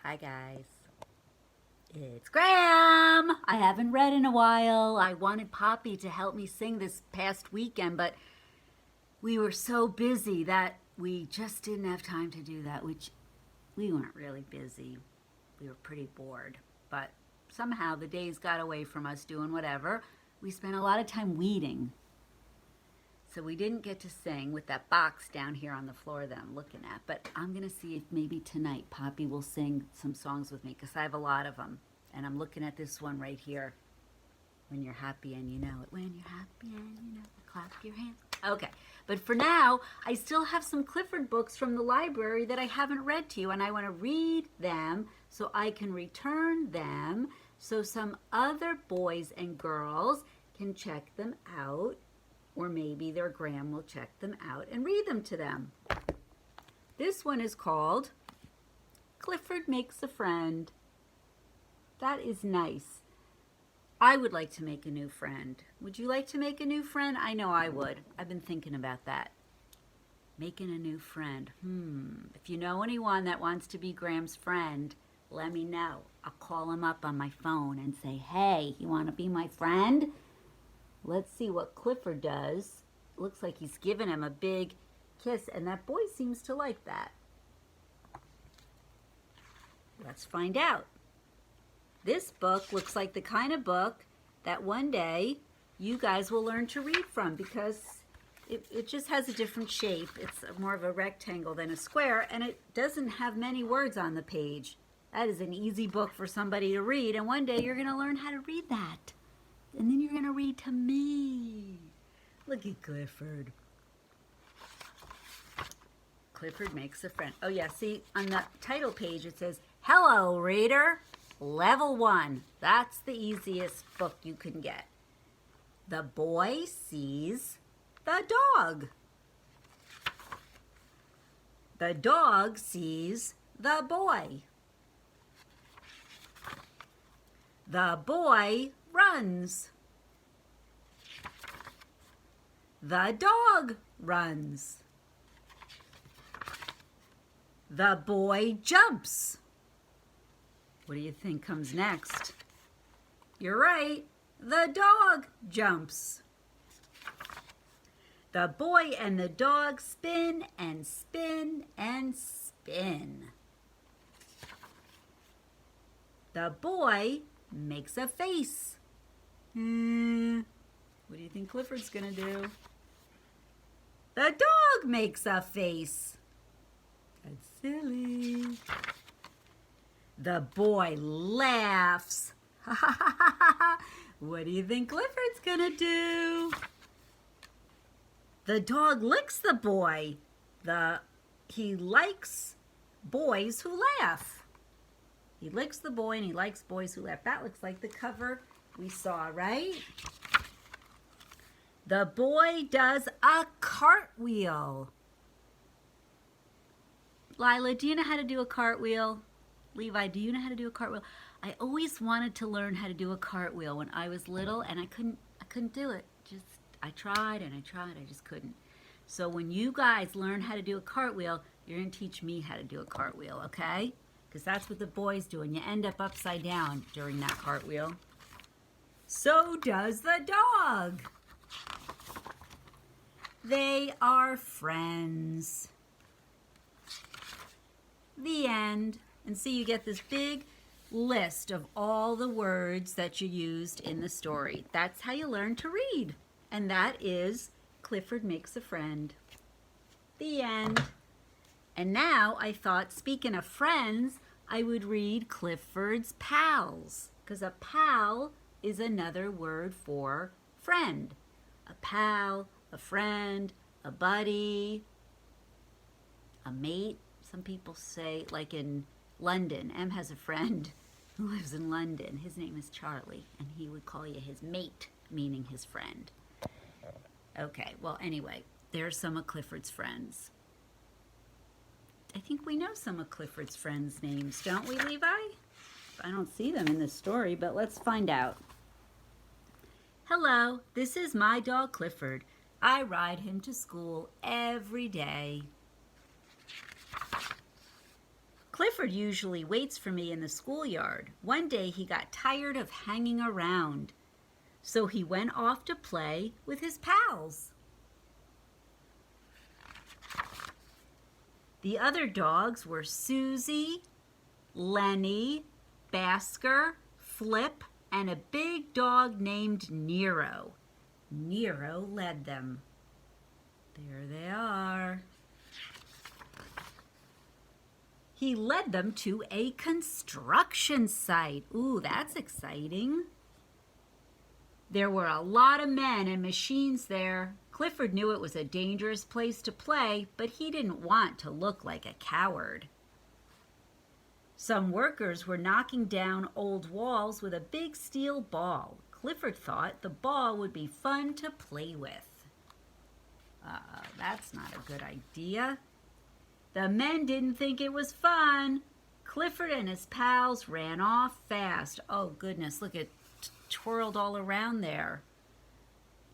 Hi guys, it's Graham. I haven't read in a while. I wanted Poppy to help me sing this past weekend, but we were so busy that we just didn't have time to do that, which we weren't really busy. We were pretty bored, but somehow the days got away from us doing whatever. We spent a lot of time weeding. So we didn't get to sing with that box down here on the floor that I'm looking at. But I'm going to see if maybe tonight Poppy will sing some songs with me because I have a lot of them. And I'm looking at this one right here. When you're happy and you know it. When you're happy and you know it. Clap your hands. Okay. But for now, I still have some Clifford books from the library that I haven't read to you. And I want to read them so I can return them so some other boys and girls can check them out. Or maybe their Graham will check them out and read them to them. This one is called Clifford Makes a Friend. That is nice. I would like to make a new friend. Would you like to make a new friend? I know I would. I've been thinking about that. Making a new friend. If you know anyone that wants to be Graham's friend, let me know. I'll call him up on my phone and say, hey, you want to be my friend? Let's see what Clifford does. Looks like he's giving him a big kiss, and that boy seems to like that. Let's find out. This book looks like the kind of book that one day you guys will learn to read from because it just has a different shape. It's more of a rectangle than a square, and it doesn't have many words on the page. That is an easy book for somebody to read, and one day you're going to learn how to read that. And then you're going to read to me. Look at Clifford. Clifford makes a friend. Oh, yeah. See, on the title page, it says, Hello, reader. Level 1. That's the easiest book you can get. The boy sees the dog. The dog sees the boy. The boy runs. The dog runs. The boy jumps. What do you think comes next? You're right. The dog jumps. The boy and the dog spin and spin and spin. The boy makes a face. What do you think Clifford's gonna do? The dog makes a face. That's silly. The boy laughs. What do you think Clifford's gonna do? The dog licks the boy. He likes boys who laugh. He licks the boy and he likes boys who laugh. That looks like the cover we saw, right? The boy does a cartwheel. Lila, do you know how to do a cartwheel? Levi, do you know how to do a cartwheel? I always wanted to learn how to do a cartwheel when I was little, and I couldn't do it. I tried and I tried, I just couldn't. So when you guys learn how to do a cartwheel, you're gonna teach me how to do a cartwheel, okay? Because that's what the boys do, and you end up upside down during that cartwheel. So does the dog. They are friends. The end. And see, you get this big list of all the words that you used in the story. That's how you learn to read. And that is Clifford Makes a Friend. The end. And now I thought, speaking of friends, I would read Clifford's Pals. Because a pal is another word for friend. A pal, a friend, a buddy, a mate. Some people say, like in London, Em has a friend who lives in London. His name is Charlie, and he would call you his mate, meaning his friend. Okay, well, anyway, there's some of Clifford's friends. I think we know some of Clifford's friends' names, don't we, Levi? I don't see them in this story, but let's find out. Hello, this is my dog Clifford. I ride him to school every day. Clifford usually waits for me in the schoolyard. One day he got tired of hanging around, so he went off to play with his pals. The other dogs were Susie, Lenny, Basker, Flip, and a big dog named Nero. Nero led them. There they are. He led them to a construction site. Ooh, that's exciting. There were a lot of men and machines there. Clifford knew it was a dangerous place to play, but he didn't want to look like a coward. Some workers were knocking down old walls with a big steel ball. Clifford thought the ball would be fun to play with. That's not a good idea. The men didn't think it was fun. Clifford and his pals ran off fast. Oh goodness, look, it twirled all around there.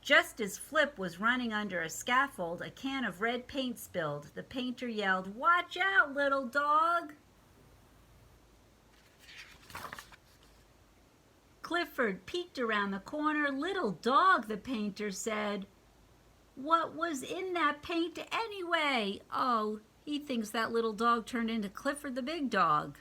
Just as Flip was running under a scaffold, a can of red paint spilled. The painter yelled, "Watch out, little dog!" Clifford peeked around the corner. "Little dog," the painter said. "What was in that paint anyway?" Oh, he thinks that little dog turned into Clifford the big dog.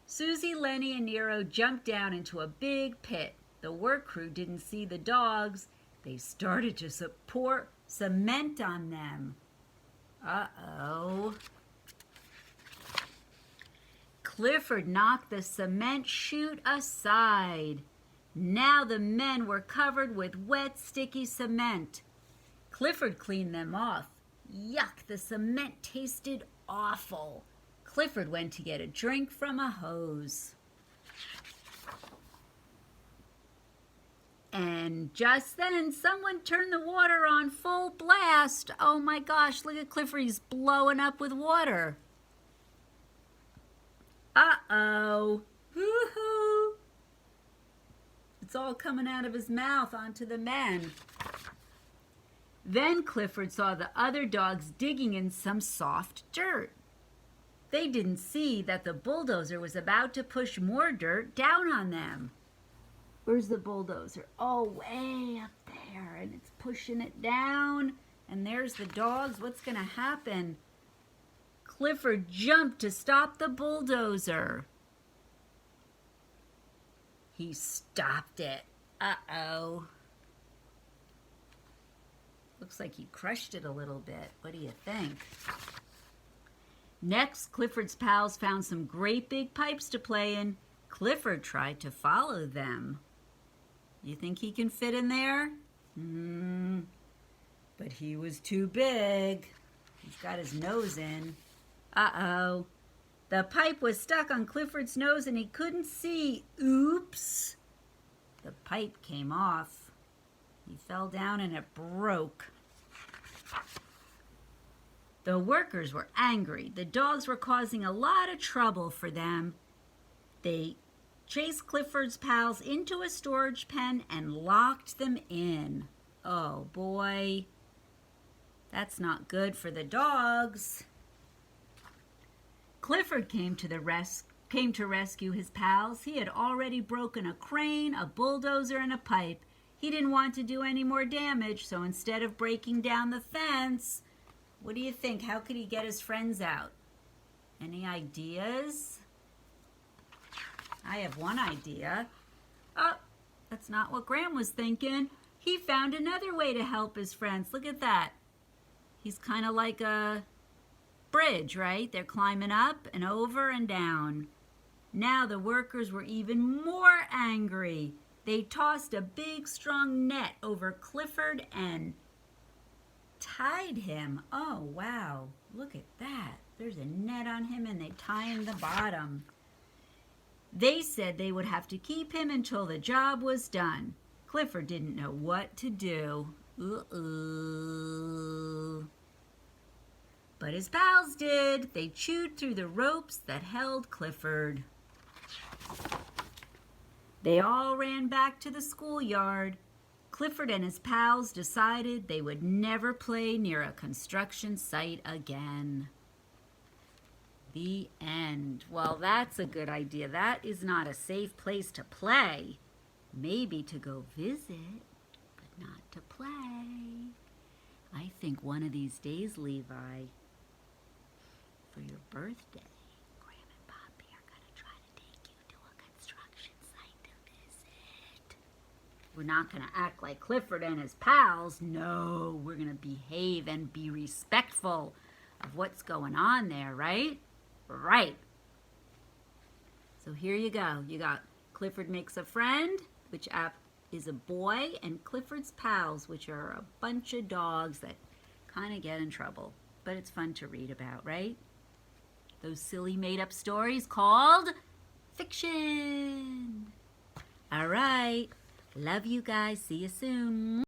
Susie, Lenny, and Nero jumped down into a big pit. The work crew didn't see the dogs. They started to pour cement on them. Uh-oh. Clifford knocked the cement chute aside. Now the men were covered with wet, sticky cement. Clifford cleaned them off. Yuck, the cement tasted awful. Clifford went to get a drink from a hose. And just then, someone turned the water on full blast. Oh my gosh, look at Clifford, he's blowing up with water. Uh-oh. Woo-hoo. It's all coming out of his mouth onto the men. Then Clifford saw the other dogs digging in some soft dirt. They didn't see that the bulldozer was about to push more dirt down on them. Where's the bulldozer? Oh, way up there, and it's pushing it down. And there's the dogs. What's going to happen? Clifford jumped to stop the bulldozer. He stopped it. Uh-oh. Looks like he crushed it a little bit. What do you think? Next, Clifford's pals found some great big pipes to play in. Clifford tried to follow them. You think he can fit in there? But he was too big. He's got his nose in. Uh-oh. The pipe was stuck on Clifford's nose and he couldn't see. Oops. The pipe came off. He fell down and it broke. The workers were angry. The dogs were causing a lot of trouble for them. They chased Clifford's pals into a storage pen and locked them in. Oh boy. That's not good for the dogs. Clifford came to rescue his pals. He had already broken a crane, a bulldozer, and a pipe. He didn't want to do any more damage, so instead of breaking down the fence, what do you think? How could he get his friends out? Any ideas? I have one idea. Oh, that's not what Graham was thinking. He found another way to help his friends. Look at that. He's kind of like a bridge, right? They're climbing up and over and down. Now the workers were even more angry. They tossed a big, strong net over Clifford and tied him. Oh, wow. Look at that. There's a net on him and they tie him the bottom. They said they would have to keep him until the job was done. Clifford didn't know what to do. But his pals did. They chewed through the ropes that held Clifford. They all ran back to the schoolyard. Clifford and his pals decided they would never play near a construction site again. The end. Well, that's a good idea. That is not a safe place to play. Maybe to go visit, but not to play. I think one of these days, Levi, for your birthday, Graham and Poppy are going to try to take you to a construction site to visit. We're not going to act like Clifford and his pals. No, we're going to behave and be respectful of what's going on there, right? Right. So here you go. You got Clifford makes a friend, which is a boy, and Clifford's pals, which are a bunch of dogs that kind of get in trouble. But it's fun to read about, right? Those silly made-up stories called fiction. All right. Love you guys. See you soon.